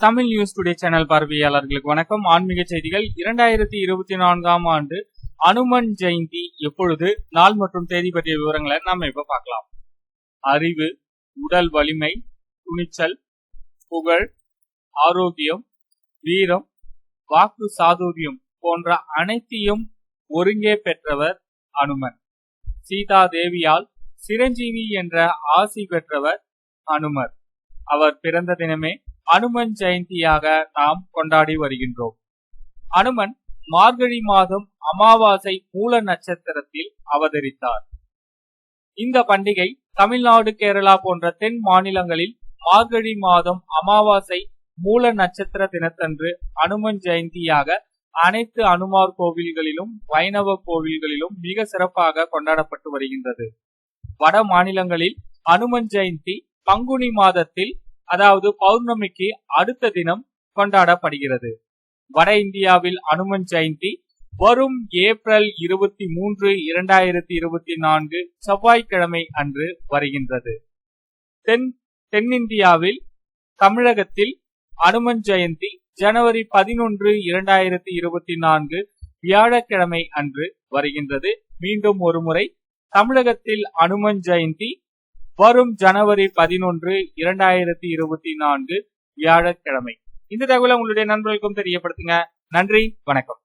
Tamil news today channel பார்வையாளர்களுக்கு வணக்கம். ஆன்மீக செய்திகள். 2024ஆம் ஆண்டு அனுமன் ஜெயந்தி எப்பொழுது, நாள் மற்றும் தேதி பற்றிய விவரங்களை நாம இப்ப பார்க்கலாம். அறிவு, உடல் வலிமை, துணிச்சல், புகழ், ஆரோக்கியம், வீரம், வாக்கு சாதுரியம் போன்ற அனைத்தையும் ஒருங்கே பெற்றவர் அனுமன். சீதா தேவியால் சிரஞ்சீவி என்ற ஆசி பெற்றவர் அனுமர். அவர் பிறந்த தினமே அனுமன் ஜெயந்தியாக நாம் கொண்டாடி வருகின்றோம். அனுமன் மார்கழி மாதம் அமாவாசை மூல நட்சத்திரத்தில் அவதரித்தார். இந்த பண்டிகை தமிழ்நாடு, கேரளா போன்ற தென் மாநிலங்களில் மார்கழி மாதம் அமாவாசை மூல நட்சத்திர தினத்தன்று அனுமன் ஜெயந்தியாக அனைத்து அனுமார் கோவில்களிலும் வைணவ கோவில்களிலும் மிக சிறப்பாக கொண்டாடப்பட்டு வருகின்றது. வட மாநிலங்களில் அனுமன் ஜெயந்தி பங்குனி மாதத்தில், அதாவது பௌர்ணமிக்கு அடுத்த தினம் கொண்டாடப்படுகிறது. வட இந்தியாவில் அனுமன் ஜெயந்தி வரும் ஏப்ரல் 23, 2024 செவ்வாய்க்கிழமை அன்று வருகின்றது. தென்னிந்தியாவில் தமிழகத்தில் அனுமன் ஜெயந்தி ஜனவரி 11, 2024 வியாழக்கிழமை அன்று வருகின்றது. மீண்டும் ஒருமுறை தமிழகத்தில் அனுமன் ஜெயந்தி வரும் ஜனவரி 11, 2024 வியாழக்கிழமை. இந்த தகவலை உங்களுடைய நண்பர்களுக்கும் தெரியப்படுத்துங்க. நன்றி, வணக்கம்.